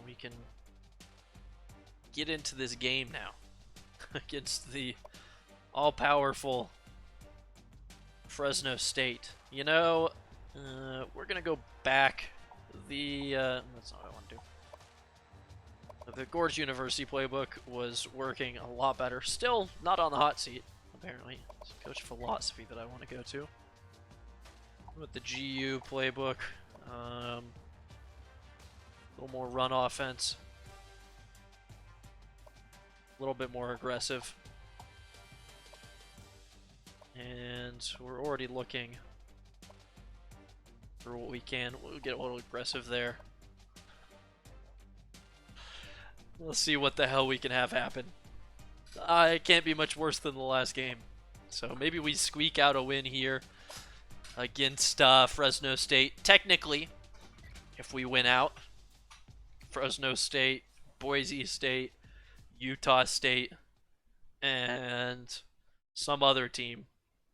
we can get into this game now against the all-powerful Fresno State. You know, we're gonna go back. That's not what I want to do. The Gorge University playbook was working a lot better. Still not on the hot seat, apparently. It's coach philosophy that I want to go to. With the GU playbook, a little more run offense, a little bit more aggressive, and we're already looking for what we can. We'll get a little aggressive there. We'll see what the hell we can have happen. It can't be much worse than the last game. So maybe we squeak out a win here against Fresno State. Technically, if we win out, Fresno State, Boise State, Utah State, and some other team.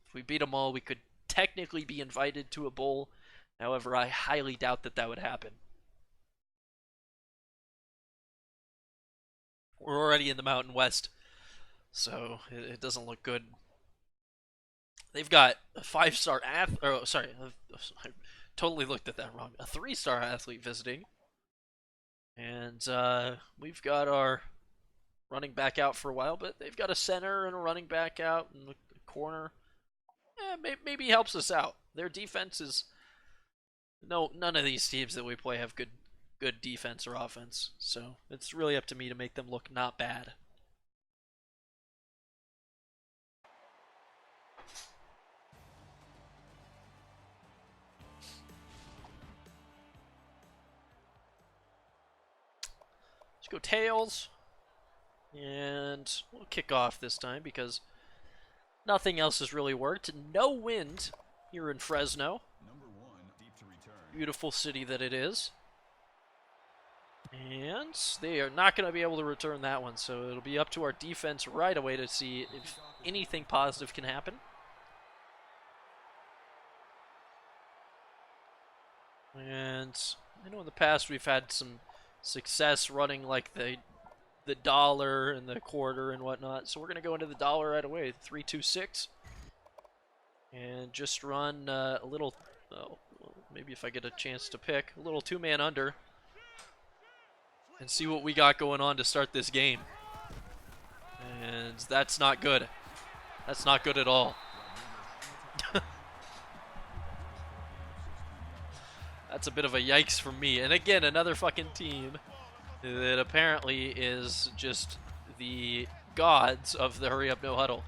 If we beat them all, we could technically be invited to a bowl. However, I highly doubt that that would happen. We're already in the Mountain West, so it doesn't look good. They've got a 5-star athlete. Oh, sorry, I totally looked at that wrong. A 3-star athlete visiting, and we've got our running back out for a while, but they've got a center and a running back out in the corner. Maybe helps us out. Their defense is none of these teams that we play have good defense or offense, so it's really up to me to make them look not bad. Let's go tails, and we'll kick off this time because nothing else has really worked. No wind here in Fresno. Beautiful city that it is. And they are not going to be able to return that one, so it'll be up to our defense right away to see if anything positive can happen. And I know in the past we've had some success running like the dollar and the quarter and whatnot, so we're going to go into the dollar right away, 3-2-6, and just run a little, maybe if I get a chance to pick, a little 2-man under. And see what we got going on to start this game. And that's not good. That's not good at all. That's a bit of a yikes for me. And again, another fucking team that apparently is just the gods of the hurry up no huddle.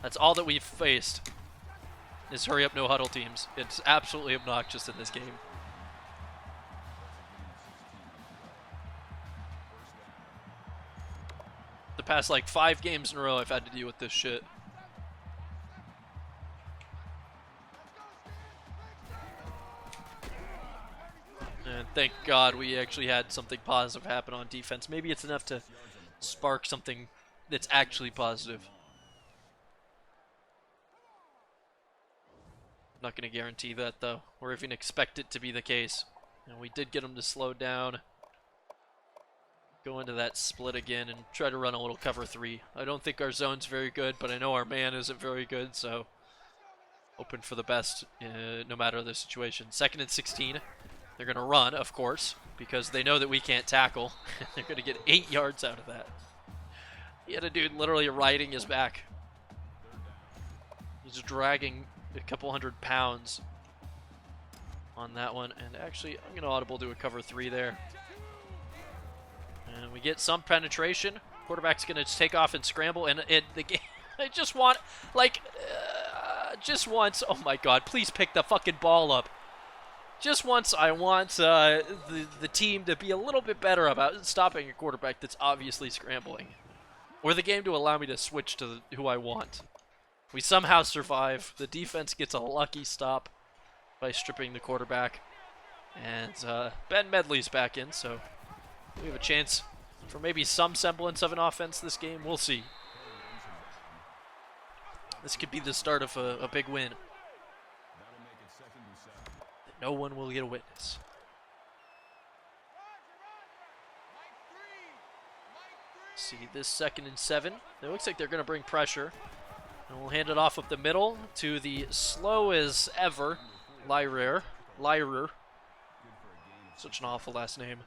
That's all that we've faced is hurry up no huddle teams. It's absolutely obnoxious in this game. The past like 5 games in a row I've had to deal with this shit. And thank God we actually had something positive happen on defense. Maybe it's enough to spark something that's actually positive. I'm not going to guarantee that though, or even expect it to be the case. And we did get them to slow down. Go into that split again and try to run a little cover 3. I don't think our zone's very good, but I know our man isn't very good, so open for the best no matter the situation. 2nd and 16. They're going to run, of course, because they know that we can't tackle. They're going to get 8 yards out of that. He had a dude literally riding his back. He's dragging a couple 100 pounds on that one. And actually, I'm going to audible do a cover 3 there. And we get some penetration. Quarterback's going to take off and scramble. And the game, I just want, like, just once. Oh my God, please pick the fucking ball up. Just once, I want the team to be a little bit better about stopping a quarterback that's obviously scrambling. Or the game to allow me to switch to who I want. We somehow survive. The defense gets a lucky stop by stripping the quarterback. And Ben Medley's back in, so we have a chance for maybe some semblance of an offense this game. We'll see. This could be the start of a big win. No one will get a witness. See this 2nd and 7. It looks like they're going to bring pressure. And we'll hand it off up the middle to the slow as ever, Lyrer. Such an awful last name.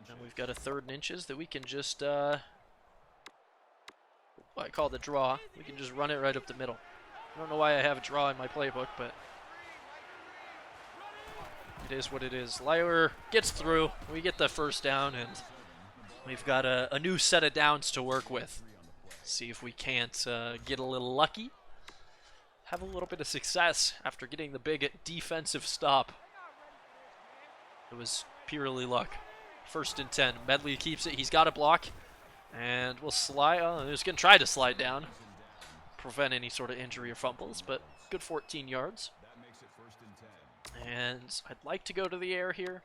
And we've got a 3rd and inches that we can just, what I call the draw. We can just run it right up the middle. I don't know why I have a draw in my playbook, but it is what it is. Lyrer gets through. We get the first down, and we've got a new set of downs to work with. See if we can't get a little lucky. Have a little bit of success after getting the big defensive stop. It was purely luck. 1st and 10. Medley keeps it. He's got a block. And we'll slide. He's going to try to slide down. Prevent any sort of injury or fumbles, but good 14 yards. And I'd like to go to the air here.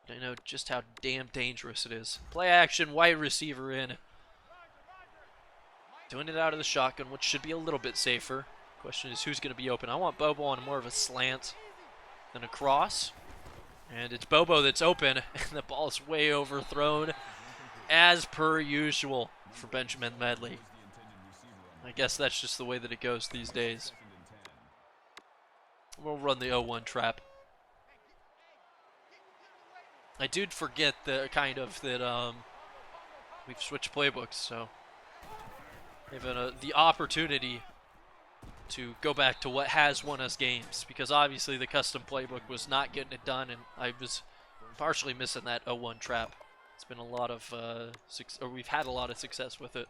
I know just how damn dangerous it is. Play action, wide receiver in. Doing it out of the shotgun, which should be a little bit safer. Question is who's going to be open. I want Bobo on more of a slant than a cross. And it's Bobo that's open, and the ball's way overthrown, as per usual for Benjamin Medley. I guess that's just the way that it goes these days. We'll run the 0-1 trap. I did forget the kind of that we've switched playbooks, so we have the opportunity to go back to what has won us games, because obviously the custom playbook was not getting it done, and I was partially missing that 0-1 trap. It's been a lot of we've had a lot of success with it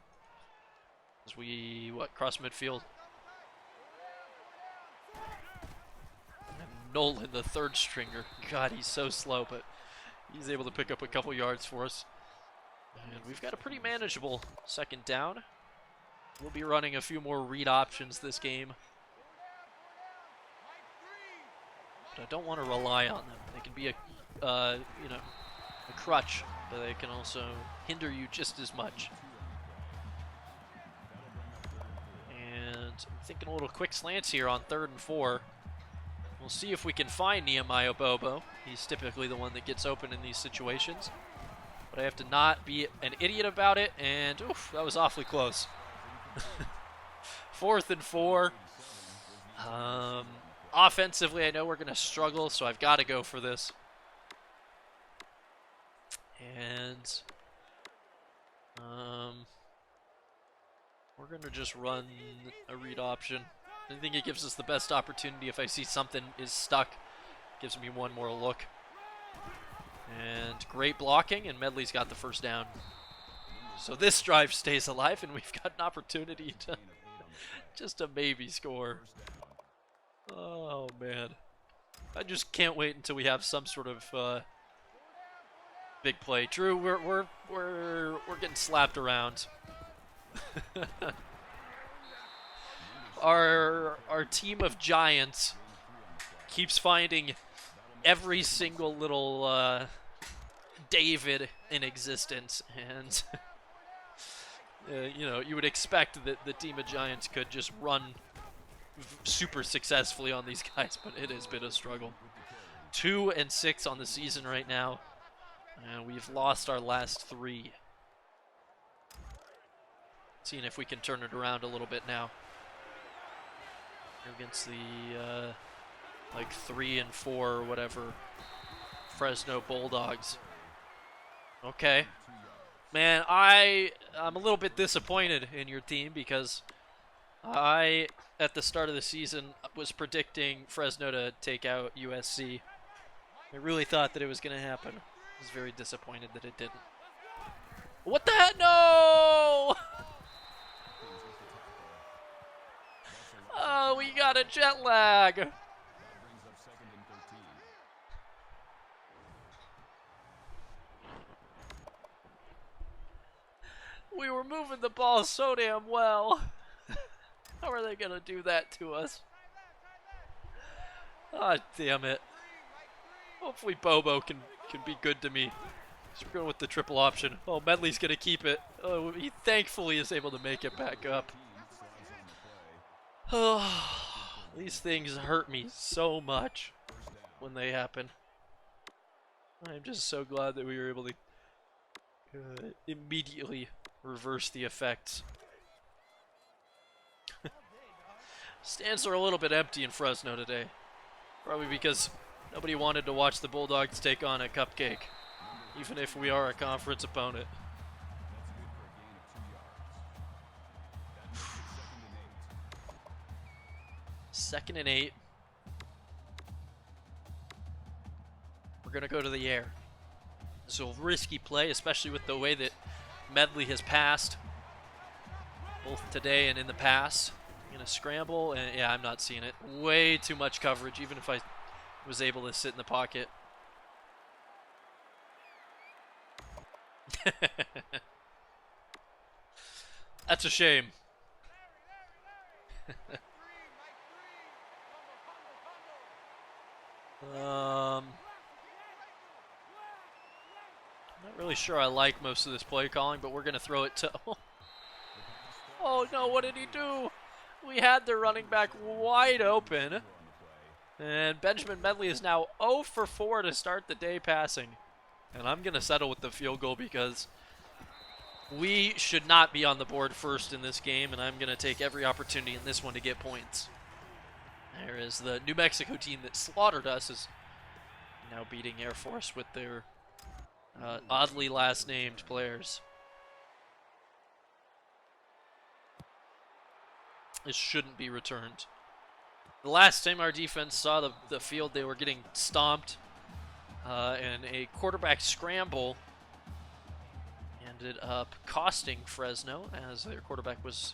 as we cross midfield. And Nolan, the 3rd stringer, God, he's so slow, but he's able to pick up a couple yards for us. And we've got a pretty manageable 2nd down. We'll be running a few more read options this game. But I don't want to rely on them. They can be a crutch, but they can also hinder you just as much. And I'm thinking a little quick slants here on 3rd and 4. We'll see if we can find Nehemiah Bobo. He's typically the one that gets open in these situations. But I have to not be an idiot about it, and oof, that was awfully close. 4th and 4. Offensively, I know we're going to struggle, so I've got to go for this. And we're going to just run a read option. I think it gives us the best opportunity. If I see something is stuck, gives me one more look. And great blocking, and Medley's got the 1st down. So this drive stays alive, and we've got an opportunity to just a maybe score. Oh man, I just can't wait until we have some sort of big play. Drew, we're getting slapped around. Our team of giants keeps finding every single little David in existence, and you would expect that the team of giants could just run super successfully on these guys, but it has been a struggle. 2-6 on the season right now, and we've lost our last 3. Seeing if we can turn it around a little bit now against the 3 and 4 or whatever Fresno Bulldogs. Okay. Man, I'm a little bit disappointed in your team, because I, at the start of the season, was predicting Fresno to take out USC. I really thought that it was going to happen. I was very disappointed that it didn't. What the heck? No! Oh, we got a jet lag. We were moving the ball so damn well. How are they going to do that to us? Ah, damn it. Hopefully Bobo can be good to me. So we're going with the triple option. Oh, Medley's going to keep it. Oh, he thankfully is able to make it back up. Oh, these things hurt me so much when they happen. I'm just so glad that we were able to immediately reverse the effects. Stands are a little bit empty in Fresno today. Probably because nobody wanted to watch the Bulldogs take on a Cupcake, even if we are a conference opponent. Second and 8. We're going to go to the air. It's a risky play, especially with the way that Medley has passed, both today and in the past. Going to scramble, and yeah, I'm not seeing it. Way too much coverage, even if I was able to sit in the pocket. That's a shame. I'm not really sure I like most of this play calling, but we're going to throw it to... Oh no, what did he do? We had the running back wide open. And Benjamin Medley is now 0 for 4 to start the day passing. And I'm going to settle with the field goal because we should not be on the board first in this game, and I'm going to take every opportunity in this one to get points. There is the New Mexico team that slaughtered us is now beating Air Force with their oddly last-named players. This shouldn't be returned. The last time our defense saw the field, they were getting stomped, and a quarterback scramble ended up costing Fresno as their quarterback was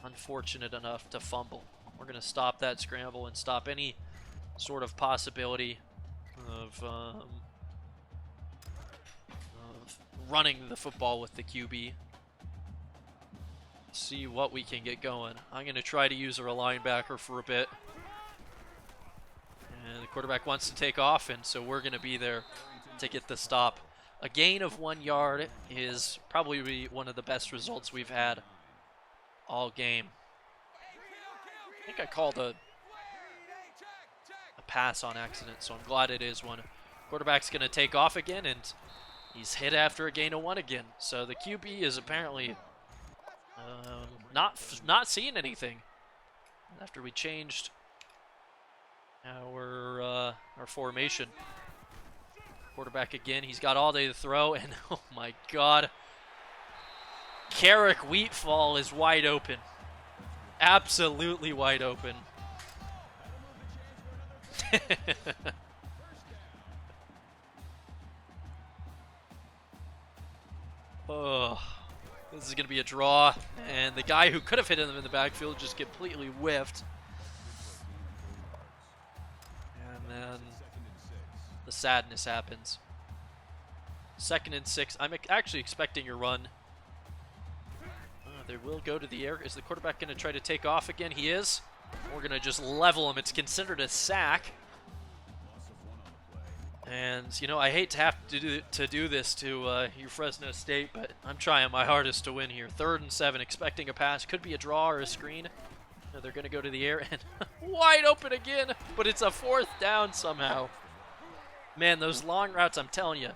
unfortunate enough to fumble. We're going to stop that scramble and stop any sort of possibility of running the football with the QB. See what we can get going. I'm going to try to use a linebacker for a bit. And the quarterback wants to take off, and so we're going to be there to get the stop. A gain of 1 yard is probably one of the best results we've had all game. I think I called a pass on accident, so I'm glad it is one. Quarterback's going to take off again, and he's hit after a gain of 1 again. So the QB is apparently not seeing anything after we changed our formation. Quarterback again. He's got all day to throw, and oh my God, Carrick Wheatfall is wide open. Absolutely wide open. Oh, this is going to be a draw, and the guy who could have hit him in the backfield just completely whiffed. And then the sadness happens. 2nd and 6. I'm actually expecting a run. They will go to the air. Is the quarterback going to try to take off again? He is. We're going to just level him. It's considered a sack. And, you know, I hate to have to do this to you Fresno State, but I'm trying my hardest to win here. 3rd and 7, expecting a pass. Could be a draw or a screen. No, they're going to go to the air, and wide open again, but it's a 4th down somehow. Man, those long routes, I'm telling you,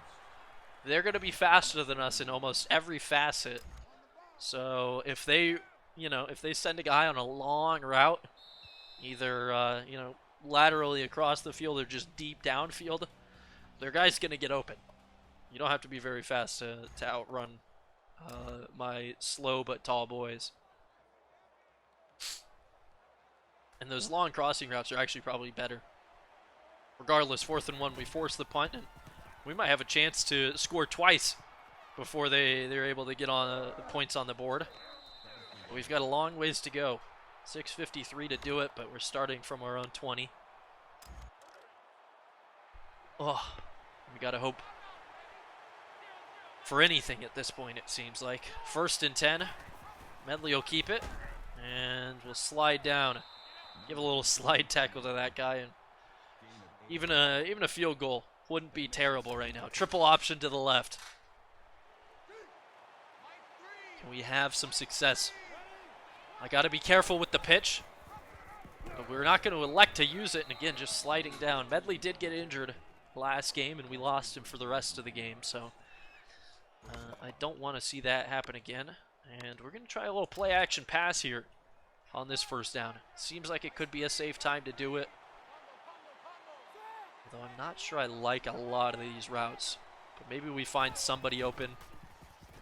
they're going to be faster than us in almost every facet. So if they, if they send a guy on a long route, either, laterally across the field or just deep downfield, their guy's going to get open. You don't have to be very fast to outrun my slow but tall boys. And those long crossing routes are actually probably better. Regardless, 4th and 1, we force the punt, and we might have a chance to score twice before they're able to get on points on the board. But we've got a long ways to go. 6:53 to do it, but we're starting from our own 20. Oh, we gotta hope for anything at this point, it seems like. 1st and 10. Medley will keep it, and we'll slide down. Give a little slide tackle to that guy, and even a field goal wouldn't be terrible right now. Triple option to the left. Can we have some success? I got to be careful with the pitch, but we're not going to elect to use it. And again, just sliding down. Medley did get injured last game, and we lost him for the rest of the game. So I don't want to see that happen again. And we're going to try a little play action pass here on this first down. Seems like it could be a safe time to do it. Although I'm not sure I like a lot of these routes. But maybe we find somebody open.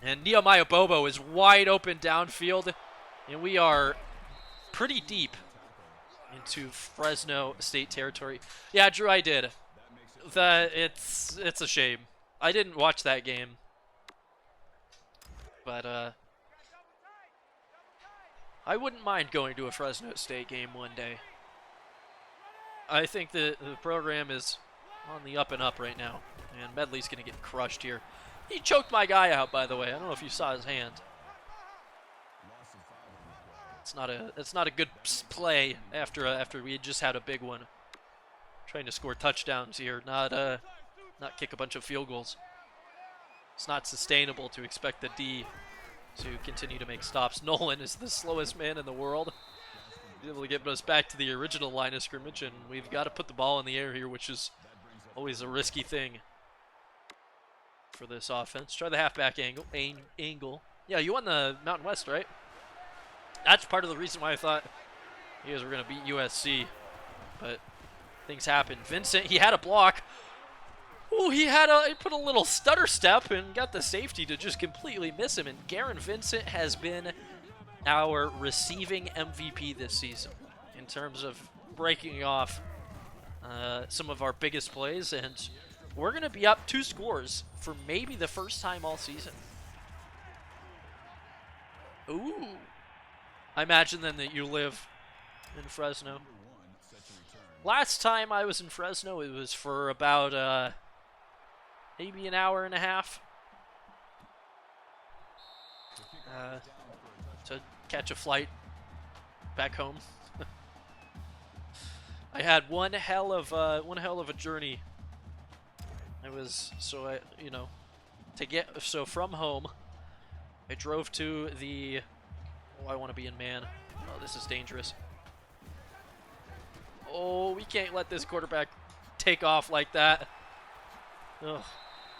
And Nehemiah Bobo is wide open downfield. And we are pretty deep into Fresno State territory. Yeah, Drew, I did. It's a shame. I didn't watch that game. But I wouldn't mind going to a Fresno State game one day. I think the program is on the up and up right now. And Medley's going to get crushed here. He choked my guy out, by the way. I don't know if you saw his hand. It's not a good play after we had just had a big one. Trying to score touchdowns here, not kick a bunch of field goals. It's not sustainable to expect the D to continue to make stops. Nolan is the slowest man in the world. He's able to get us back to the original line of scrimmage, and we've got to put the ball in the air here, which is always a risky thing for this offense. Try the halfback angle. Yeah, you won the Mountain West, right? That's part of the reason why I thought you guys were going to beat USC, but things happened. Vincent, he had a block. Ooh, he put a little stutter step and got the safety to just completely miss him. And Garen Vincent has been our receiving MVP this season in terms of breaking off some of our biggest plays. And we're going to be up 2 scores for maybe the first time all season. Ooh. I imagine then that you live in Fresno. Last time I was in Fresno, it was for about maybe an hour and a half to catch a flight back home. I had one hell of a journey. I was from home, I drove to the. Oh, I want to be in man. Oh, this is dangerous. Oh, we can't let this quarterback take off like that. Ugh.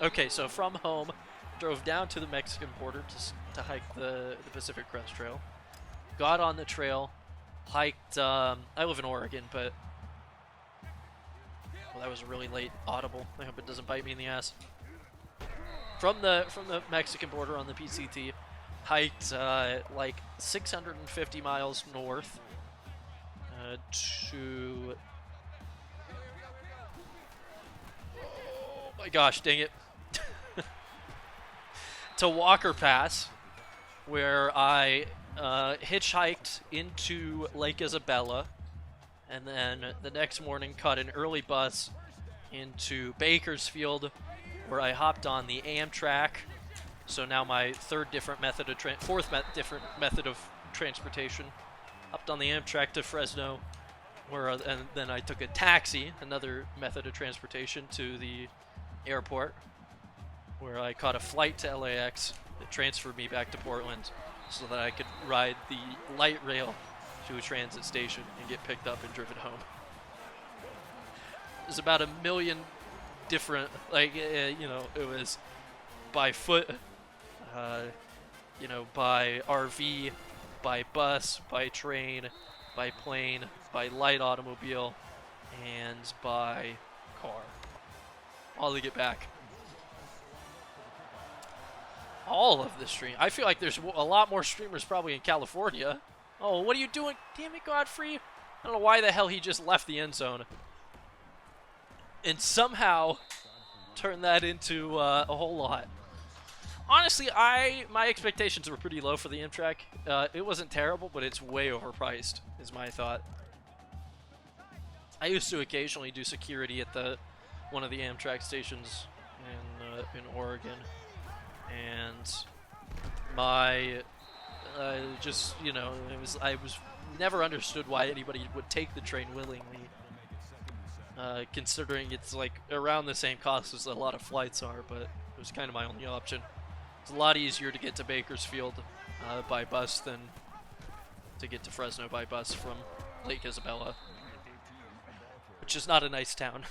Okay, so from home, drove down to the Mexican border to hike the Pacific Crest Trail. Got on the trail, hiked. I live in Oregon, but well, that was a really late audible. I hope it doesn't bite me in the ass. From the Mexican border on the PCT, hiked like 650 miles north to. Oh my gosh, dang it. To Walker Pass, where I hitchhiked into Lake Isabella, and then the next morning caught an early bus into Bakersfield, where I hopped on the Amtrak. So now my fourth different method of transportation. Hopped on the Amtrak to Fresno, and then I took a taxi, another method of transportation, to the airport, where I caught a flight to LAX that transferred me back to Portland so that I could ride the light rail to a transit station and get picked up and driven home. There's about 1 million different, it was by foot, by RV, by bus, by train, by plane, by light automobile, and by car. All to get back. All of the stream. I feel like there's a lot more streamers probably in California. Oh, what are you doing? Damn it, Godfrey. I don't know why the hell he just left the end zone. And somehow turned that into a whole lot. Honestly, my expectations were pretty low for the Amtrak. It wasn't terrible, but it's way overpriced, is my thought. I used to occasionally do security at one of the Amtrak stations in Oregon, and I was never understood why anybody would take the train willingly, considering it's like around the same cost as a lot of flights are, but it was kind of my only option. It's a lot easier to get to Bakersfield by bus than to get to Fresno by bus from Lake Isabella, which is not a nice town.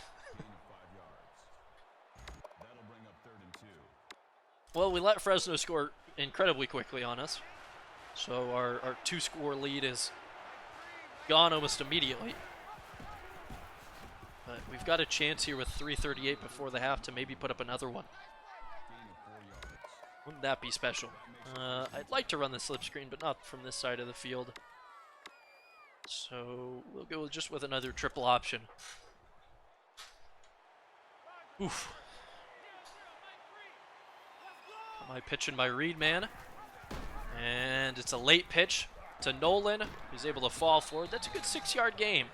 Well, we let Fresno score incredibly quickly on us. So our 2-score lead is gone almost immediately. But we've got a chance here with 3:38 before the half to maybe put up another one. Wouldn't that be special? I'd like to run the slip screen, but not from this side of the field. So we'll go just with another triple option. Oof. Am I pitching my read man? And it's a late pitch to Nolan, who's able to fall forward. That's a good 6-yard gain.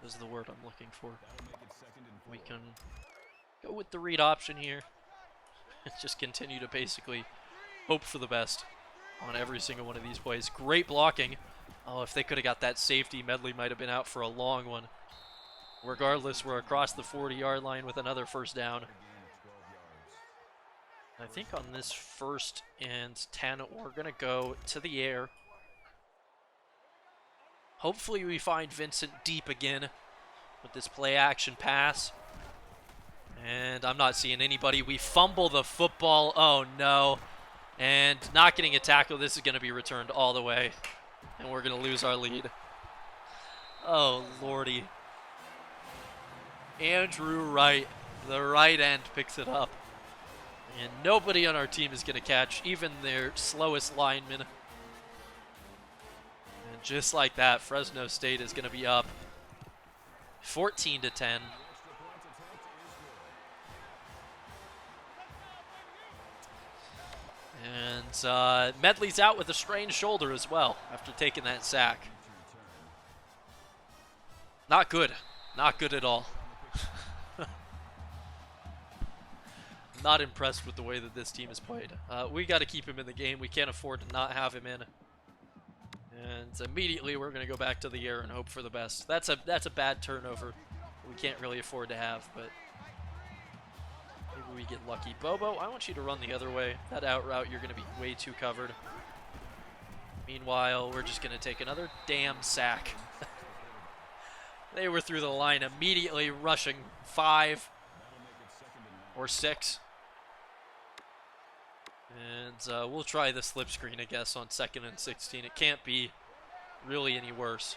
Is the word I'm looking for. We can go with the read option here. Just continue to basically hope for the best on every single one of these plays. Great blocking. Oh, if they could have got that safety, Medley might have been out for a long one. Regardless, we're across the 40-yard line with another first down. I think on this 1st and 10, we're going to go to the air. Hopefully we find Vincent deep again with this play action pass. And I'm not seeing anybody. We fumble the football. Oh, no. And not getting a tackle. This is going to be returned all the way. And we're going to lose our lead. Oh, lordy. Andrew Wright, the right end, picks it up. And nobody on our team is going to catch, even their slowest lineman. And just like that, Fresno State is going to be up 14-10. And Medley's out with a strained shoulder as well after taking that sack. Not good. Not good at all. Not impressed with the way that this team has played. We got to keep him in the game. We can't afford to not have him in. And immediately we're going to go back to the air and hope for the best. That's a bad turnover we can't really afford to have, but maybe we get lucky. Bobo, I want you to run the other way. That out route, you're going to be way too covered. Meanwhile, we're just going to take another damn sack. They were through the line immediately, rushing 5 or 6. And we'll try the slip screen, I guess, on 2nd and 16. It can't be really any worse.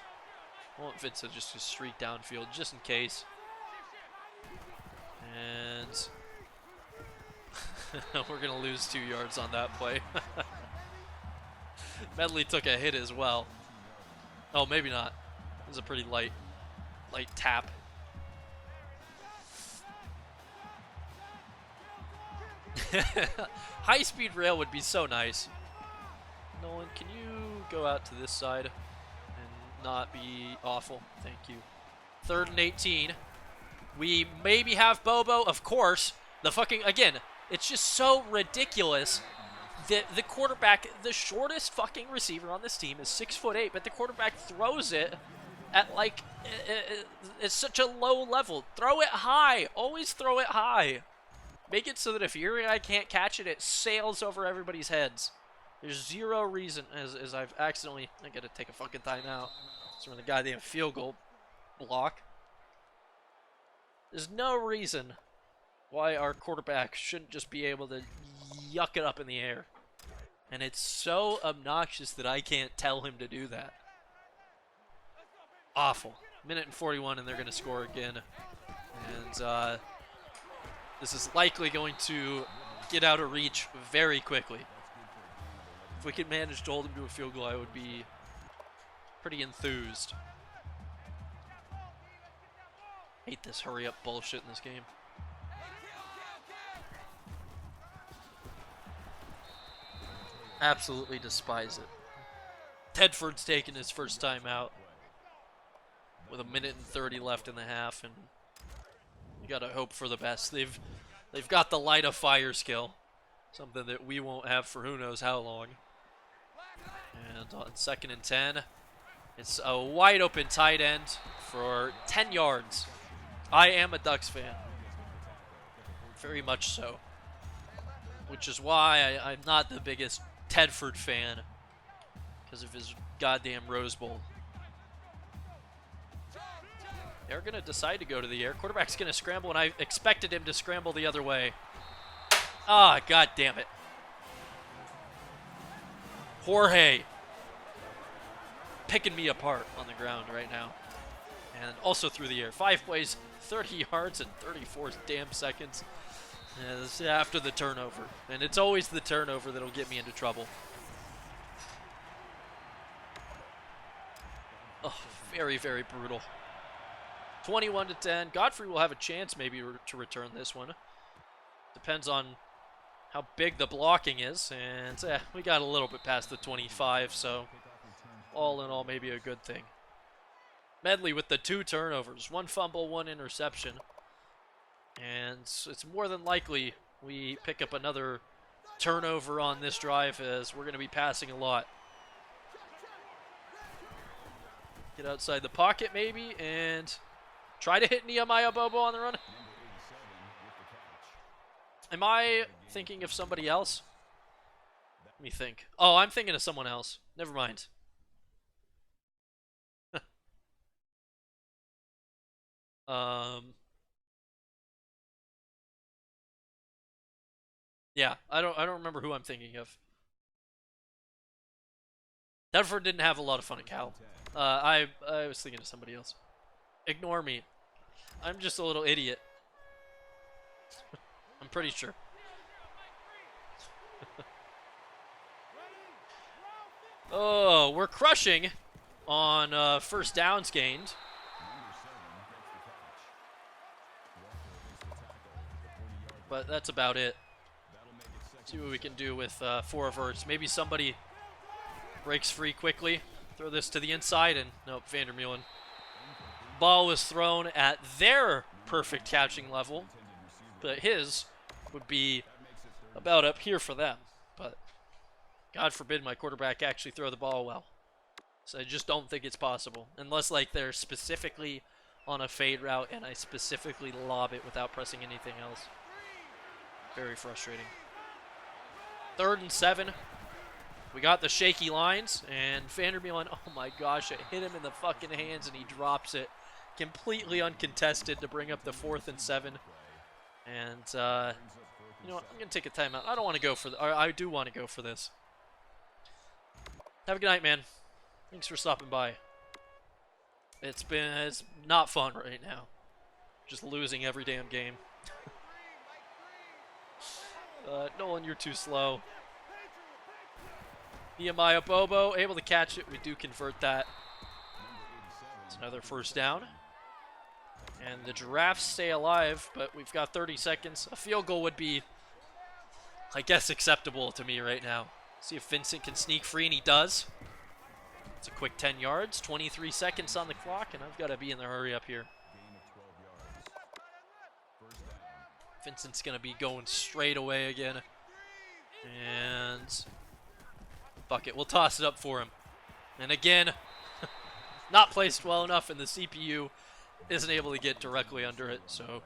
I want Vincent just to streak downfield, just in case. And we're going to lose 2 yards on that play. Medley took a hit as well. Oh, maybe not. It was a pretty light tap. High-speed rail would be so nice. Nolan, can you go out to this side and not be awful? Thank you. 3rd and 18. We maybe have Bobo, of course. Again, it's just so ridiculous that the quarterback, the shortest fucking receiver on this team is 6'8", but the quarterback throws it at it's such a low level. Throw it high. Always throw it high. Make it so that if your guy can't catch it, it sails over everybody's heads. There's zero reason, as I've accidentally, I gotta take a fucking timeout. It's from the goddamn field goal block. There's no reason why our quarterback shouldn't just be able to yuck it up in the air. And it's so obnoxious that I can't tell him to do that. Awful. 1:41 and they're gonna score again. And this is likely going to get out of reach very quickly. If we could manage to hold him to a field goal, I would be pretty enthused. Hate this hurry-up bullshit in this game. Absolutely despise it. Tedford's taking his first time out with 1:30 left in the half, and you gotta hope for the best. They've got the light of fire skill, something that we won't have for who knows how long. And on 2nd and 10, it's a wide open tight end for 10 yards. I am a Ducks fan, very much so, which is why I'm not the biggest Tedford fan because of his goddamn Rose Bowl. They're going to decide to go to the air. Quarterback's going to scramble, and I expected him to scramble the other way. Ah, god damn it. Jorge picking me apart on the ground right now. And also through the air. 5 plays, 30 yards, and 34 damn seconds. And this is after the turnover. And it's always the turnover that'll get me into trouble. Oh, very, very brutal. 21-10. Godfrey will have a chance maybe to return this one. Depends on how big the blocking is. And we got a little bit past the 25, so all in all, maybe a good thing. Medley with the 2 turnovers. 1 fumble, 1 interception. And it's more than likely we pick up another turnover on this drive as we're going to be passing a lot. Get outside the pocket maybe and try to hit Nehemiah Bobo on the run. Am I thinking of somebody else? Let me think. Oh, I'm thinking of someone else. Never mind. Yeah, I don't remember who I'm thinking of. Denver didn't have a lot of fun at Cal. I was thinking of somebody else. Ignore me. I'm just a little idiot. I'm pretty sure. Oh, we're crushing on first downs gained. But that's about it. See what we can do with 4 verts. Maybe somebody breaks free quickly. Throw this to the inside, and nope, Vandermeulen. Ball was thrown at their perfect catching level, but his would be about up here for them. But God forbid my quarterback actually throw the ball well. So I just don't think it's possible. Unless like they're specifically on a fade route and I specifically lob it without pressing anything else. Very frustrating. 3rd and 7. We got the shaky lines, and Vandermeulen, oh my gosh, it hit him in the fucking hands, and he drops it completely uncontested to bring up the 4th and 7. And, you know what, I'm going to take a timeout. I don't want to go for I do want to go for this. Have a good night, man. Thanks for stopping by. It's not fun right now. Just losing every damn game. Nolan, you're too slow. Nehemiah Bobo able to catch it. We do convert that. It's another first down. And the Giraffes stay alive, but we've got 30 seconds. A field goal would be, I guess, acceptable to me right now. See if Vincent can sneak free, and he does. It's a quick 10 yards, 23 seconds on the clock, and I've got to be in the hurry up here. Vincent's going to be going straight away again. And fuck it, we'll toss it up for him. And again, not placed well enough, and the CPU isn't able to get directly under it, so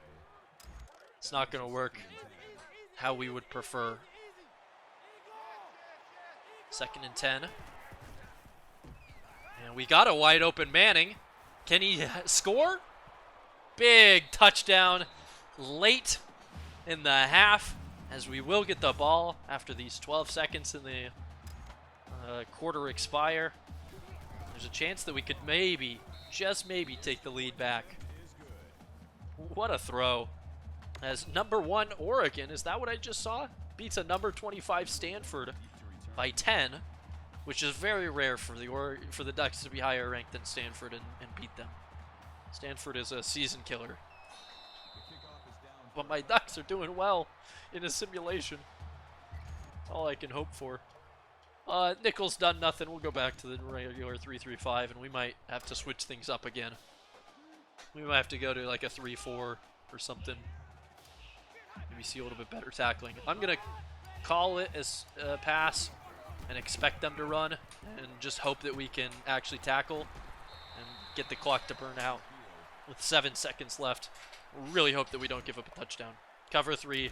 it's not going to work how we would prefer. 2nd and 10. And we got a wide open Manning. Can he score? Big touchdown late in the half, as we will get the ball after these 12 seconds in the quarter expire. There's a chance that we could maybe, just maybe, take the lead back. What a throw. As number 1 Oregon, is that what I just saw? Beats a number 25 Stanford by 10, which is very rare for the Ducks to be higher ranked than Stanford and beat them. Stanford is a season killer. But my Ducks are doing well in a simulation. That's all I can hope for. Nickel's done nothing. We'll go back to the regular 3-3-5, and we might have to switch things up again. We might have to go to like a 3-4 or something. Maybe see a little bit better tackling. I'm going to call it as a pass and expect them to run and just hope that we can actually tackle and get the clock to burn out with 7 seconds left. Really hope that we don't give up a touchdown. Cover 3,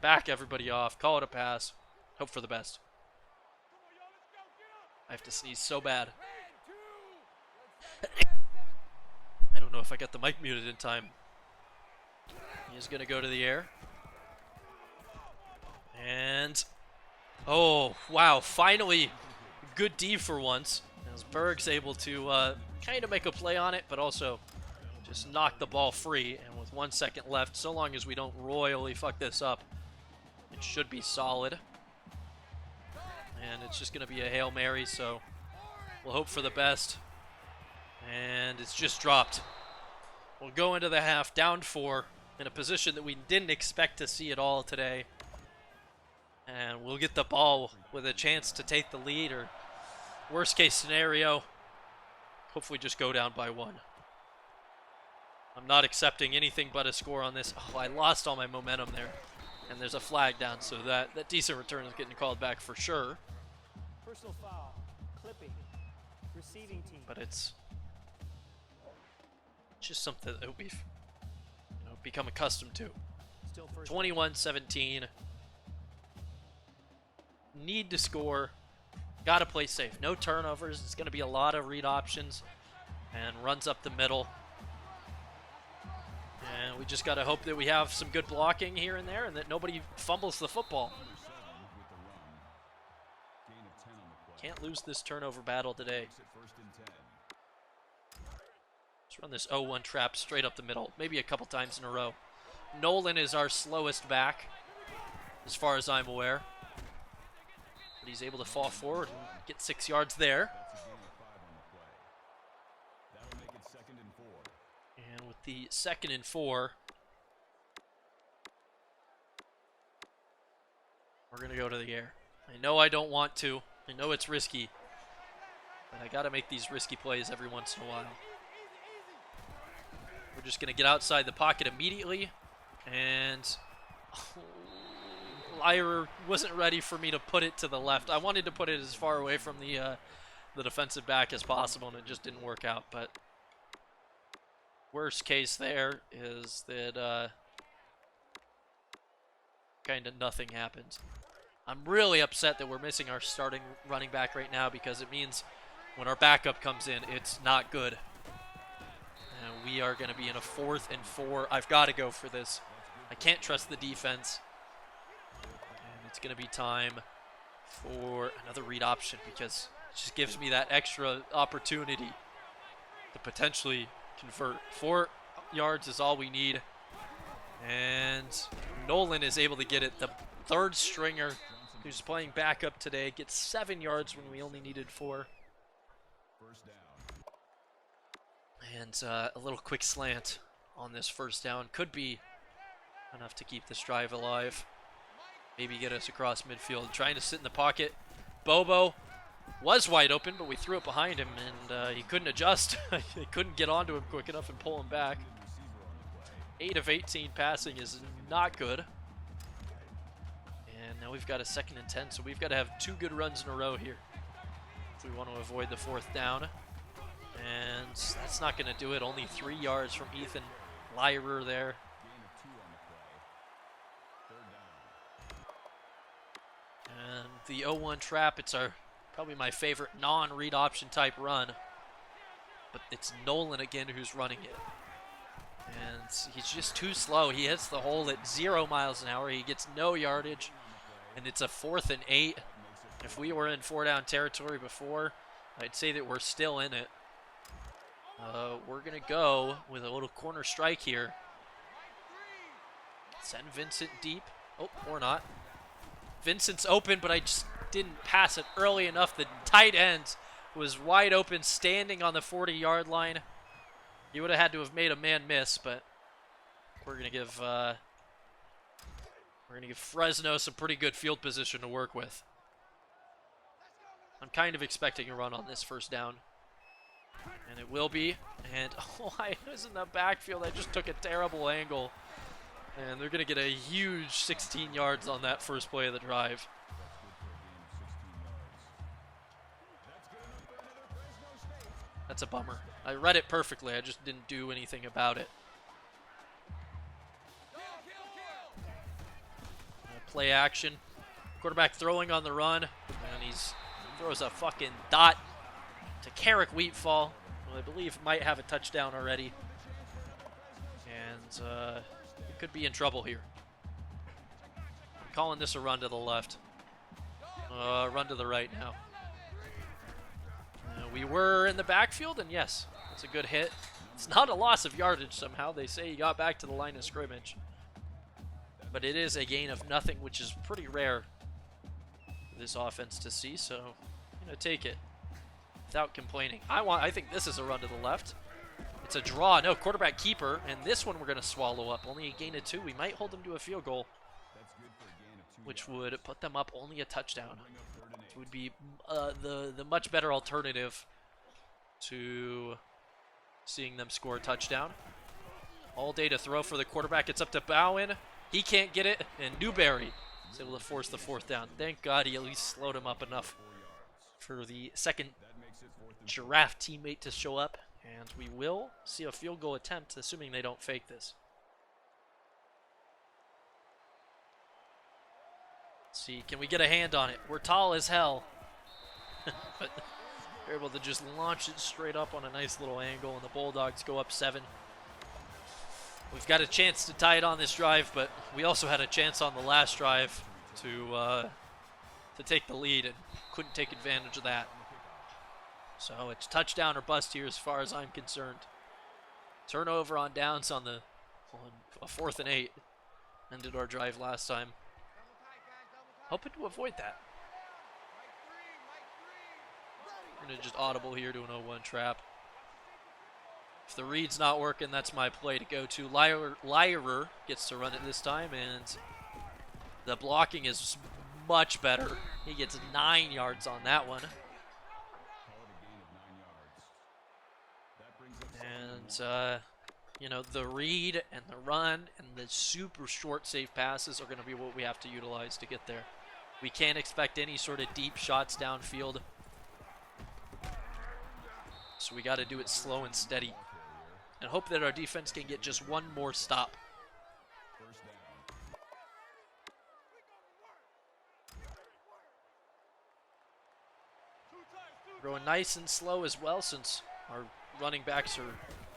back everybody off, call it a pass, hope for the best. I have to sneeze so bad. I don't know if I got the mic muted in time. He's going to go to the air. And, oh, wow, finally, good D for once. As Berg's able to kind of make a play on it, but also just knock the ball free. And with 1 second left, so long as we don't royally fuck this up, it should be solid. And it's just going to be a Hail Mary, so we'll hope for the best. And it's just dropped. We'll go into the half down 4 in a position that we didn't expect to see at all today. And we'll get the ball with a chance to take the lead, or worst case scenario, hopefully just go down by 1. I'm not accepting anything but a score on this. Oh, I lost all my momentum there. And there's a flag down, so that decent return is getting called back for sure. Personal foul, clipping, receiving team. But it's just something that we've become accustomed to. 21-17. Need to score. Got to play safe. No turnovers. It's going to be a lot of read options and runs up the middle. And we just got to hope that we have some good blocking here and there and that nobody fumbles the football. Can't lose this turnover battle today. Let's run this 0-1 trap straight up the middle, maybe a couple times in a row. Nolan is our slowest back, as far as I'm aware. But he's able to fall forward and get 6 yards there. And with the 2nd and 4, we're going to go to the air. I know I don't want to. I know it's risky. But I got to make these risky plays every once in a while. We're just going to get outside the pocket immediately. And Lyra wasn't ready for me to put it to the left. I wanted to put it as far away from the defensive back as possible, and it just didn't work out. But worst case there is that kind of nothing happened. I'm really upset that we're missing our starting running back right now, because it means when our backup comes in, it's not good. And we are going to be in a 4th and 4. I've got to go for this. I can't trust the defense. And it's going to be time for another read option, because it just gives me that extra opportunity to potentially convert. 4 yards is all we need. And Nolan is able to get it. The 3rd stringer who's playing backup today gets 7 yards when we only needed 4. And a little quick slant on this first down could be enough to keep this drive alive. Maybe get us across midfield. Trying to sit in the pocket. Bobo was wide open, but we threw it behind him, and he couldn't adjust. He couldn't get onto him quick enough and pull him back. 8 of 18 passing is not good. And now we've got a 2nd and 10, so we've got to have 2 good runs in a row here if we want to avoid the 4th down. And that's not going to do it. Only 3 yards from Ethan Lyrer there. And the 0-1 trap, it's probably my favorite non-read option type run. But it's Nolan again who's running it. And he's just too slow. He hits the hole at 0 miles an hour. He gets no yardage. And it's a 4th and 8. If we were in 4-down territory before, I'd say that we're still in it. We're going to go with a little corner strike here. Send Vincent deep. Oh, or not. Vincent's open, but I just didn't pass it early enough. The tight end was wide open, standing on the 40-yard line. He would have had to have made a man miss, but we're going to give Fresno some pretty good field position to work with. I'm kind of expecting a run on this first down. And it will be. And oh, I was in the backfield. I just took a terrible angle. And they're going to get a huge 16 yards on that first play of the drive. That's a bummer. I read it perfectly. I just didn't do anything about it. Play action. Quarterback throwing on the run. And he throws a fucking dot to Carrick Wheatfall, who I believe might have a touchdown already. And it could be in trouble here. calling this a run to the left. Run to the right now. We were in the backfield, and yes, it's a good hit. It's not a loss of yardage somehow. They say he got back to the line of scrimmage. But it is a gain of nothing, which is pretty rare for this offense to see, so take it without complaining. I think this is a run to the left. It's a draw. No, quarterback keeper, and this one we're going to swallow up. Only a gain of 2. We might hold them to a field goal, which would put them up only a touchdown. It would be the much better alternative to seeing them score a touchdown. All day to throw for the quarterback. It's up to Bowen. He can't get it, and Newberry is able to force the 4th down. Thank God he at least slowed him up enough for the second Giraffe teammate to show up, and we will see a field goal attempt, assuming they don't fake this. Let's see, can we get a hand on it? We're tall as hell. But we're able to just launch it straight up on a nice little angle, and the Bulldogs go up 7. We've got a chance to tie it on this drive, but we also had a chance on the last drive to take the lead and couldn't take advantage of that. So it's touchdown or bust here as far as I'm concerned. Turnover on downs on a 4th and 8. Ended our drive last time. Hoping to avoid that. We're going to just audible here to an 0-1 trap. If the read's not working, that's my play to go to. Lyrer gets to run it this time, and the blocking is much better. He gets 9 yards on that one. And, the read and the run and the super short safe passes are going to be what we have to utilize to get there. We can't expect any sort of deep shots downfield. So we got to do it slow and steady. And hope that our defense can get just one more stop. Going nice and slow as well, since our running backs are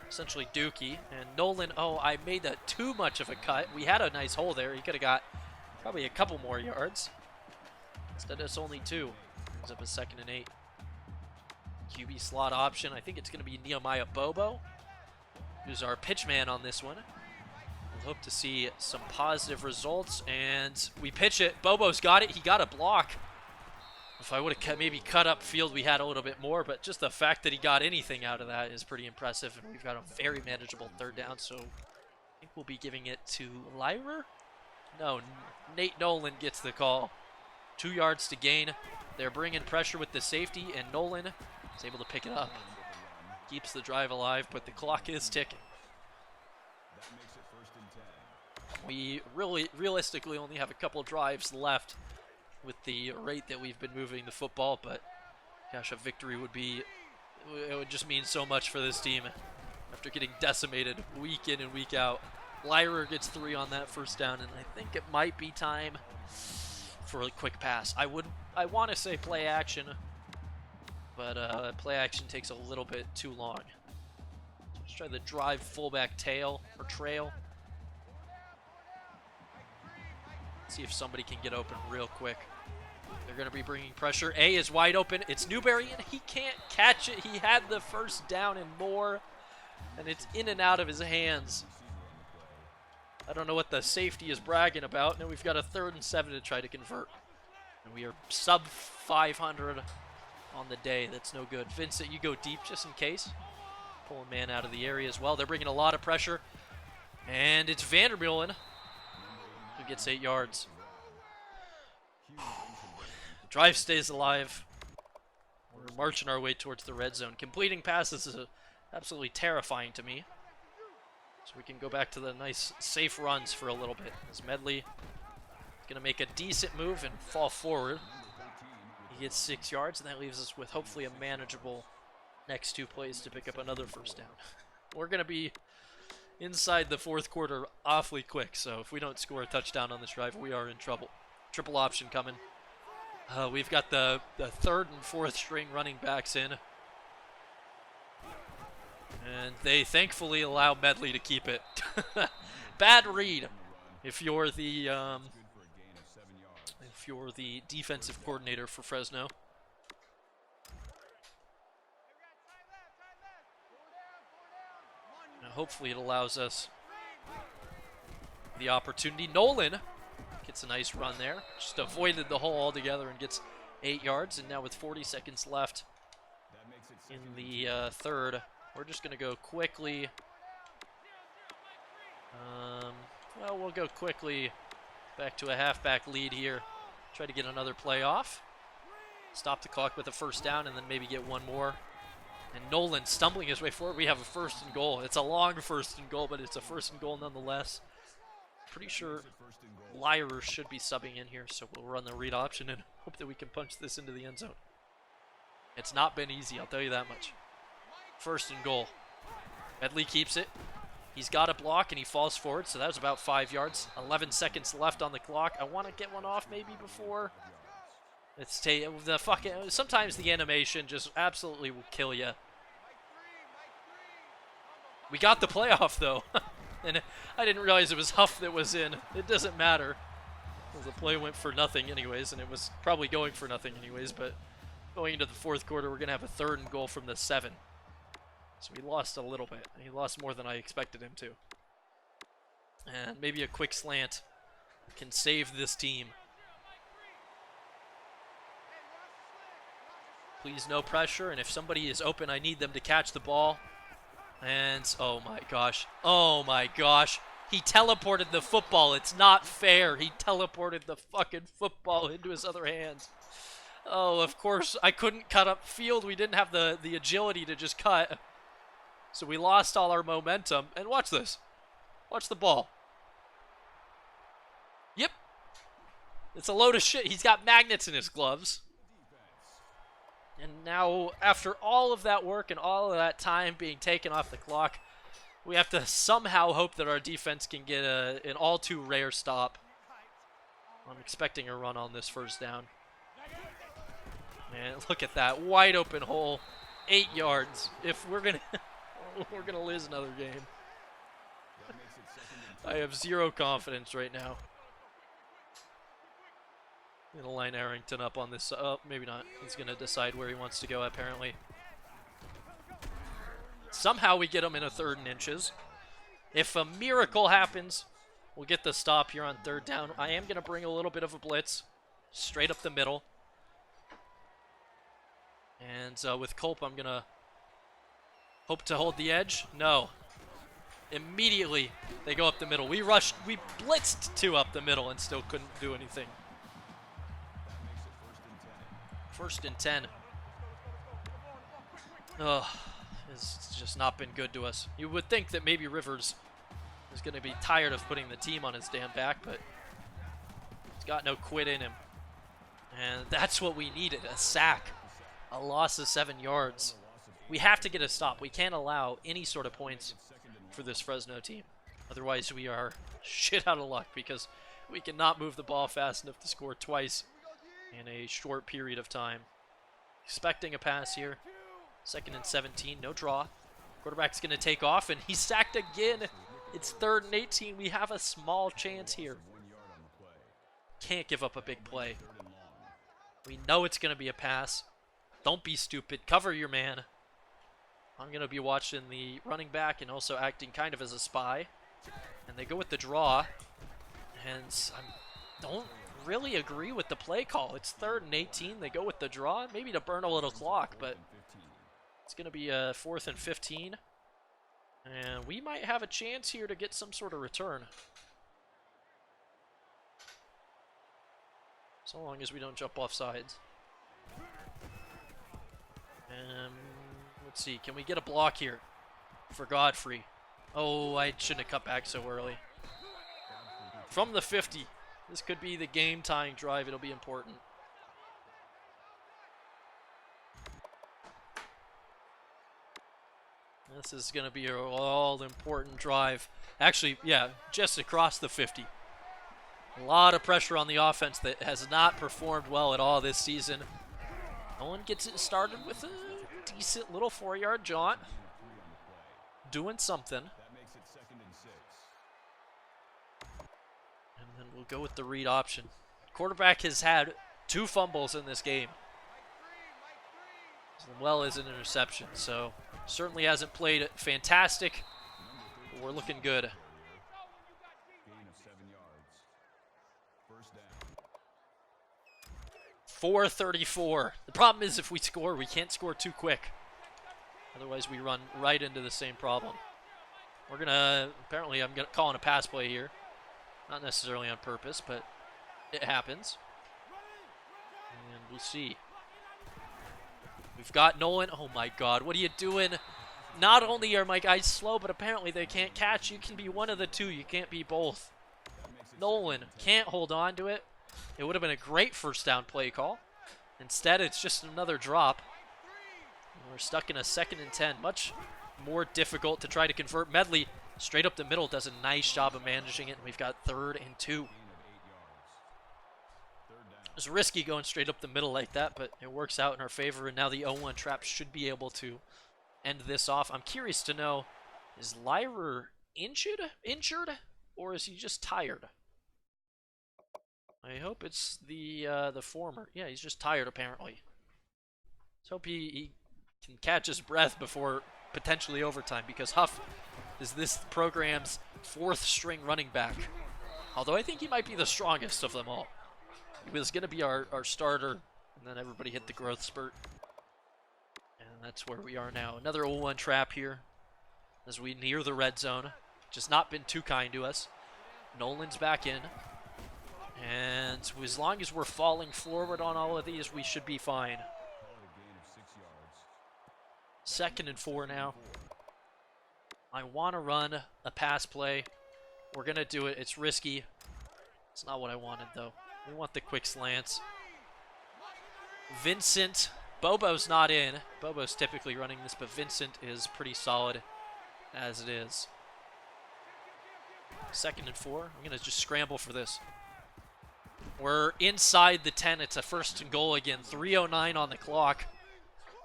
essentially dookie. And Nolan, I made that too much of a cut. We had a nice hole there. He could have got probably a couple more yards. Instead, it's only 2. Brings up a 2nd and 8. QB slot option. I think it's going to be Nehemiah Bobo, who's our pitch man on this one. We'll hope to see some positive results. And we pitch it. Bobo's got it. He got a block. If I would have maybe cut up field, we had a little bit more. But just the fact that he got anything out of that is pretty impressive. And we've got a very manageable 3rd down. So I think we'll be giving it to Lyrer. No, Nate Nolan gets the call. 2 yards to gain. They're bringing pressure with the safety, and Nolan is able to pick it up. Keeps the drive alive, but the clock is ticking. We realistically only have a couple drives left with the rate that we've been moving the football, but gosh, a victory would just mean so much for this team after getting decimated week in and week out. Lyrer gets 3 on that 1st down, and I think it might be time for a quick pass. I want to say play action, but play action takes a little bit too long. So let's try the drive fullback trail. See if somebody can get open real quick. They're going to be bringing pressure. A is wide open. It's Newberry, and he can't catch it. He had the 1st down and more, and it's in and out of his hands. I don't know what the safety is bragging about. Now we've got a 3rd and 7 to try to convert. And we are sub 500 on the day. That's no good. Vincent, you go deep just in case. Pull a man out of the area as well. They're bringing a lot of pressure. And it's Vandermeulen who gets 8 yards. Drive stays alive. We're marching our way towards the red zone. Completing passes is absolutely terrifying to me. So we can go back to the nice, safe runs for a little bit. As Medley is going to make a decent move and fall forward. He gets 6 yards, and that leaves us with hopefully a manageable next 2 plays to pick up another 1st down. We're going to be inside the 4th quarter awfully quick, so if we don't score a touchdown on this drive, we are in trouble. Triple option coming. We've got the 3rd and 4th string running backs in. And they thankfully allow Medley to keep it. Bad read if you're the if you're the defensive coordinator for Fresno. Now, hopefully it allows us the opportunity. Nolan gets a nice run there. Just avoided the hole altogether and gets 8 yards. And now with 40 seconds left in the third, we're just going to go quickly. Well, we'll go quickly back to a halfback lead here. Try to get another play off. Stop the clock with a first down and then maybe get one more. And Nolan stumbling his way forward. We have a 1st and goal. It's a long 1st and goal, but it's a 1st and goal nonetheless. Pretty sure Lyra should be subbing in here, so we'll run the read option and hope that we can punch this into the end zone. It's not been easy, I'll tell you that much. 1st and goal. Medley keeps it. He's got a block and he falls forward, so that was about 5 yards. 11 seconds left on the clock. I want to get one off maybe before. It's the fucking. Sometimes the animation just absolutely will kill you. We got the playoff though, and I didn't realize it was Huff that was in. It doesn't matter. Well, the play went for nothing anyways, and it was probably going for nothing anyways. But going into the 4th quarter, we're gonna have a 3rd and goal from the 7. So he lost a little bit. He lost more than I expected him to. And maybe a quick slant can save this team. Please, no pressure. And if somebody is open, I need them to catch the ball. And, oh my gosh. Oh my gosh. He teleported the football. It's not fair. He teleported the fucking football into his other hand. Oh, of course, I couldn't cut up field. We didn't have the agility to just cut. So we lost all our momentum. And watch this. Watch the ball. Yep. It's a load of shit. He's got magnets in his gloves. And now, after all of that work and all of that time being taken off the clock, we have to somehow hope that our defense can get an all-too-rare stop. I'm expecting a run on this 1st down. Man, look at that. Wide open hole. 8 yards. If we're going to... we're going to lose another game. I have 0 confidence right now. Gonna line Arrington up on this. Oh, maybe not. He's going to decide where he wants to go, apparently. Somehow we get him in a 3rd and inches. If a miracle happens, we'll get the stop here on 3rd down. I am going to bring a little bit of a blitz straight up the middle. And with Culp, I'm going to hope to hold the edge. No. Immediately, they go up the middle. We blitzed 2 up the middle and still couldn't do anything. 1st and 10. Ugh, it's just not been good to us. You would think that maybe Rivers is going to be tired of putting the team on his damn back, but he's got no quit in him. And that's what we needed, a sack. A loss of 7 yards. We have to get a stop. We can't allow any sort of points for this Fresno team. Otherwise, we are shit out of luck because we cannot move the ball fast enough to score twice in a short period of time. Expecting a pass here. 2nd and 17, no draw. Quarterback's going to take off, and he's sacked again. It's 3rd and 18. We have a small chance here. Can't give up a big play. We know it's going to be a pass. Don't be stupid. Cover your man. I'm going to be watching the running back and also acting kind of as a spy. And they go with the draw. And I don't really agree with the play call. It's 3rd and 18. They go with the draw, maybe to burn a little clock, but it's going to be a 4th and 15. And we might have a chance here to get some sort of return. So long as we don't jump off sides. Let's see, can we get a block here for Godfrey? Oh, I shouldn't have cut back so early. From the 50. This could be the game-tying drive. It'll be important. This is going to be an all-important drive. Actually, yeah, just across the 50. A lot of pressure on the offense that has not performed well at all this season. No one gets it started with a decent little 4-yard jaunt. Doing something. And then we'll go with the read option. Quarterback has had 2 fumbles in this game, as well as an interception. So certainly hasn't played fantastic, but we're looking good. Gain of 7 yards. First down. 4:34. The problem is if we score, we can't score too quick. Otherwise, we run right into the same problem. We're gonna, apparently I'm calling a pass play here. Not necessarily on purpose, but it happens. And we'll see. We've got Nolan. Oh my God, what are you doing? Not only are my guys slow, but apparently they can't catch. You can be one of the two. You can't be both. Nolan can't hold on to it. It would have been a great first down play call. Instead, it's just another drop. We're stuck in a 2nd and 10. Much more difficult to try to convert. Medley straight up the middle does a nice job of managing it. And we've got 3rd and 2. Gain of 8 yards. Third down. It's risky going straight up the middle like that, but it works out in our favor. And now the 0-1 trap should be able to end this off. I'm curious to know, is Lyra injured, or is he just tired? I hope it's the former. Yeah, he's just tired apparently. Let's hope he can catch his breath before potentially overtime, because Huff is this program's 4th string running back. Although I think he might be the strongest of them all. He was going to be our starter, and then everybody hit the growth spurt. And that's where we are now. Another 0-1 trap here as we near the red zone. Just not been too kind to us. Nolan's back in. And as long as we're falling forward on all of these, we should be fine. Call it a gain of 6 yards. 2nd and 4 now. I want to run a pass play. We're going to do it. It's risky. It's not what I wanted, though. We want the quick slants. Vincent. Bobo's not in. Bobo's typically running this, but Vincent is pretty solid as it is. 2nd and 4. I'm going to just scramble for this. We're inside the 10. It's a 1st and goal again. 3:09 on the clock.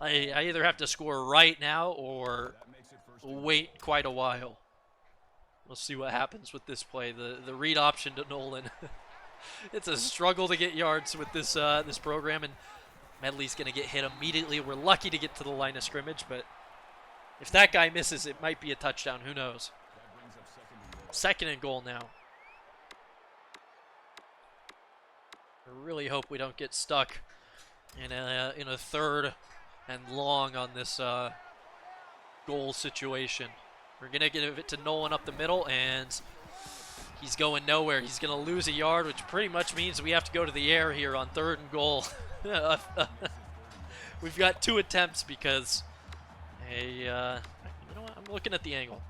I either have to score right now or That makes it first down. wait quite a while. We'll see what happens with this play. The read option to Nolan. It's a struggle to get yards with this this program, and Medley's going to get hit immediately. We're lucky to get to the line of scrimmage, but if that guy misses, it might be a touchdown. Who knows? That brings up 2nd and goal. 2nd and goal now. I really hope we don't get stuck in a 3rd and long on this goal situation. We're going to give it to Nolan up the middle, and he's going nowhere. He's going to lose a yard, which pretty much means we have to go to the air here on 3rd and goal. We've got 2 attempts because you know what? I'm looking at the angle.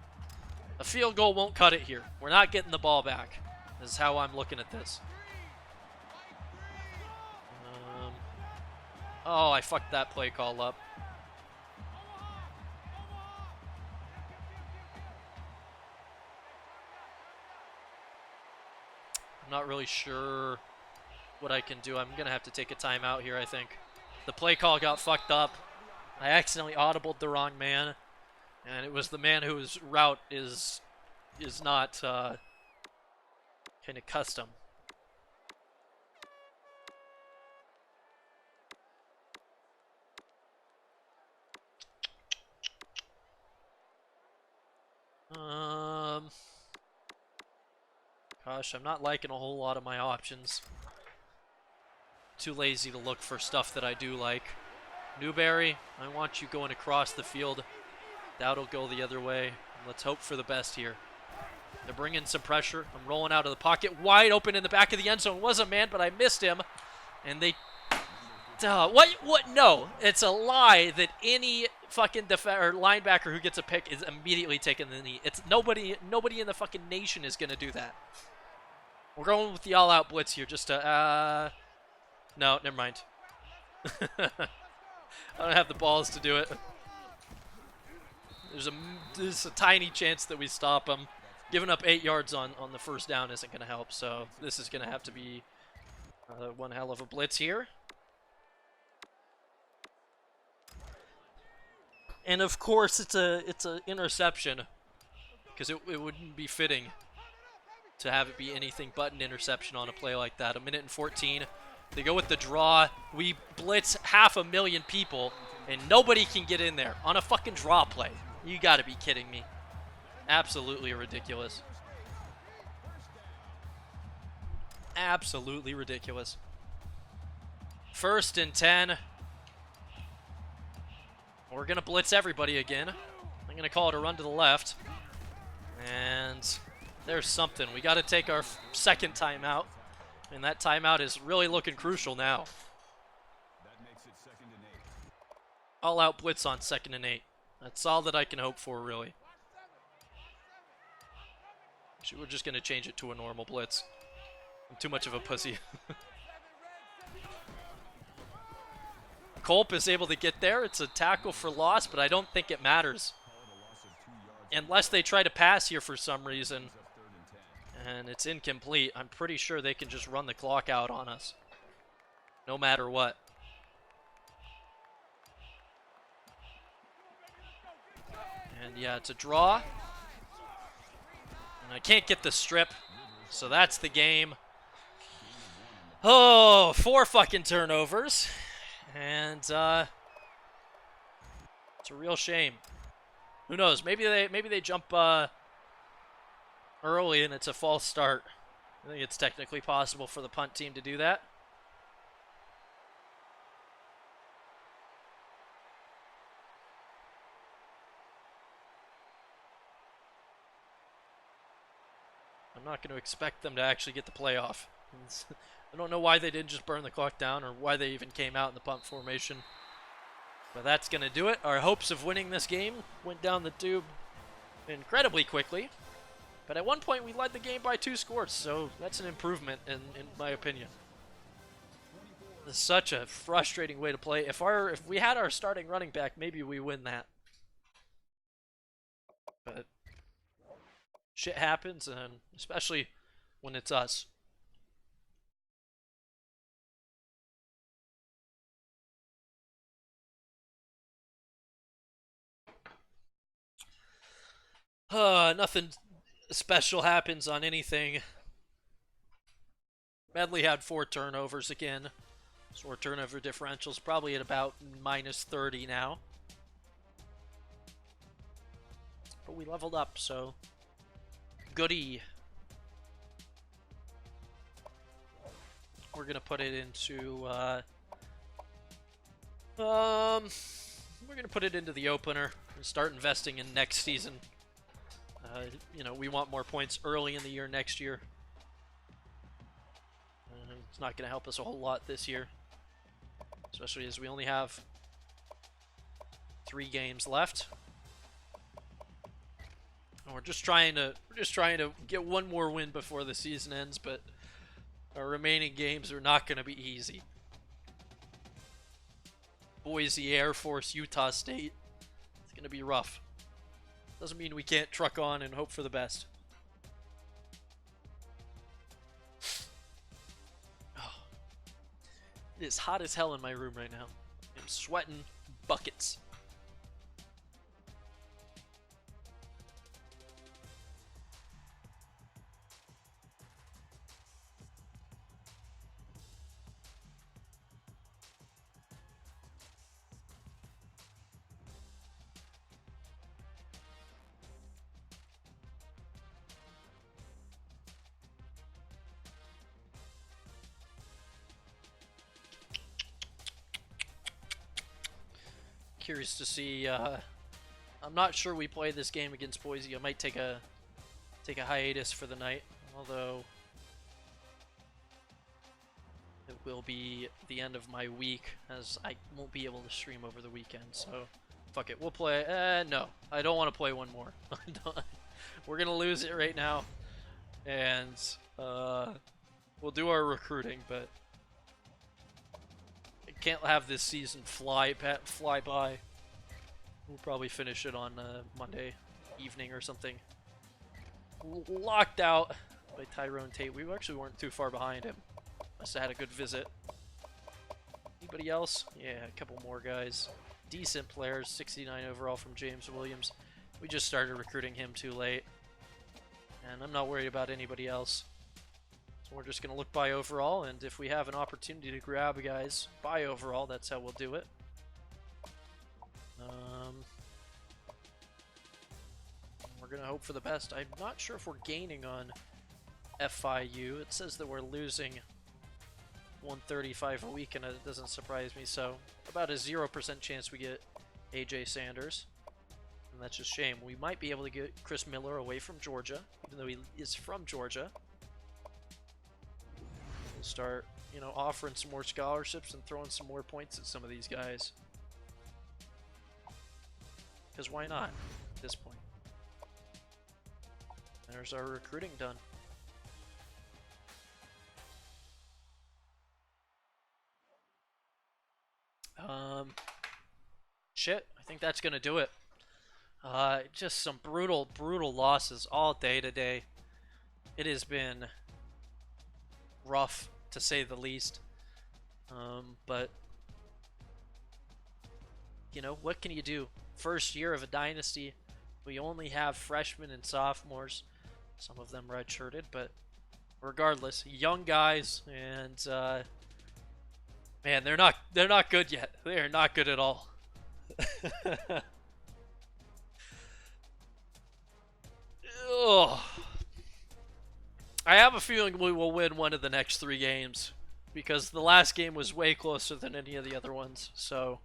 A field goal won't cut it here. We're not getting the ball back. This is how I'm looking at this. Oh, I fucked that play call up. I'm not really sure what I can do. I'm going to have to take a timeout here, I think. The play call got fucked up. I accidentally audibled the wrong man. And it was the man whose route is not kind of custom. Gosh, I'm not liking a whole lot of my options. Too lazy to look for stuff that I do like. Newberry, I want you going across the field. That'll go the other way. Let's hope for the best here. They're bringing some pressure. I'm rolling out of the pocket. Wide open in the back of the end zone. Was a man, but I missed him. And they... What? No. It's a lie that any fucking linebacker who gets a pick is immediately taking the knee. It's nobody in the fucking nation is going to do that. We're going with the all-out blitz here just to... No, never mind. I don't have the balls to do it. There's a tiny chance that we stop them. Giving up 8 yards on the first down isn't going to help, so this is going to have to be one hell of a blitz here. And of course, it's a interception because it wouldn't be fitting to have it be anything but an interception on a play like that. 1:14. They go with the draw. We blitz 500,000 people, and nobody can get in there on a fucking draw play. You gotta be kidding me. Absolutely ridiculous. Absolutely ridiculous. 1st and 10. We're going to blitz everybody again. I'm going to call it a run to the left. And there's something. We got to take our second timeout. And that timeout is really looking crucial now. That makes it 2nd and 8. All out blitz on 2nd and 8. That's all that I can hope for, really. Actually, we're just going to change it to a normal blitz. I'm too much of a pussy. Culp is able to get there. It's a tackle for loss, but I don't think it matters. Unless they try to pass here for some reason. And it's incomplete. I'm pretty sure they can just run the clock out on us. No matter what. And yeah, it's a draw. And I can't get the strip. So that's the game. Oh, 4 fucking turnovers. And it's a real shame. Who knows? Maybe they jump early and it's a false start. I think it's technically possible for the punt team to do that. I'm not going to expect them to actually get the playoff. I don't know why they didn't just burn the clock down or why they even came out in the punt formation. But that's going to do it. Our hopes of winning this game went down the tube incredibly quickly. But at one point we led the game by 2 scores, so that's an improvement in my opinion. It's such a frustrating way to play. If we had our starting running back, maybe we win that. But shit happens, and especially when it's us. Nothing special happens on anything. Medley had 4 turnovers again. So our turnover differential's probably at about -30 now. But we leveled up, so goody. We're gonna put it into we're gonna put it into the opener and start investing in next season. You know, we want more points early in the year next year. It's not going to help us a whole lot this year, especially as we only have 3 games left. And we're just trying to get one more win before the season ends, but our remaining games are not going to be easy. Boise, Air Force, Utah State. It's going to be rough. Doesn't mean we can't truck on and hope for the best. Oh. It is hot as hell in my room right now. I'm sweating buckets. Curious to see. I'm not sure we play this game against Boise. I might take a hiatus for the night, although it will be the end of my week as I won't be able to stream over the weekend. So fuck it, we'll play. No, I don't want to play one more. We're gonna lose it right now, and we'll do our recruiting, but can't have this season fly by. We'll probably finish it on Monday evening or something. Locked out by Tyrone Tate. We actually weren't too far behind him. Must have had a good visit. Anybody else? Yeah, a couple more guys. Decent players. 69 overall from James Williams. We just started recruiting him too late. And I'm not worried about anybody else. So we're just going to look by overall, and if we have an opportunity to grab guys by overall, that's how we'll do it. We're going to hope for the best. I'm not sure if we're gaining on FIU. It says that we're losing 135 a week, and it doesn't surprise me. So about a 0% chance we get AJ Sanders. And that's just a shame. We might be able to get Chris Miller away from Georgia, even though he is from Georgia. We'll start, you know, offering some more scholarships and throwing some more points at some of these guys. Because why not at this point? There's our recruiting done. Shit, I think that's gonna do it. Just some brutal losses all day today. It has been rough, to say the least. But, you know, what can you do? First year of a dynasty. We only have freshmen and sophomores. Some of them redshirted, but regardless, young guys, and man, they're not good yet. They are not good at all. Ugh. I have a feeling we will win one of the next 3 games because the last game was way closer than any of the other ones. So,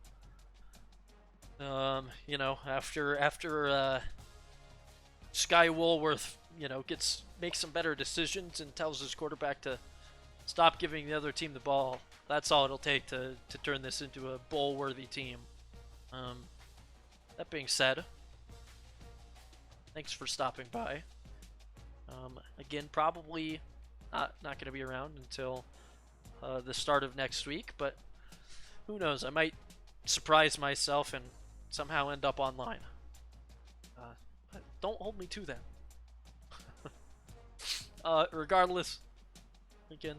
you know, after Sky Woolworth, you know, makes some better decisions and tells his quarterback to stop giving the other team the ball, that's all it'll take to turn this into a bowl-worthy team. That being said, thanks for stopping by. Again, probably not going to be around until the start of next week, but who knows? I might surprise myself and somehow end up online. But don't hold me to that. Regardless, again,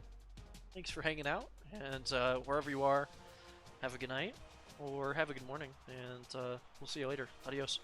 thanks for hanging out, and wherever you are, have a good night or have a good morning, and we'll see you later. Adios.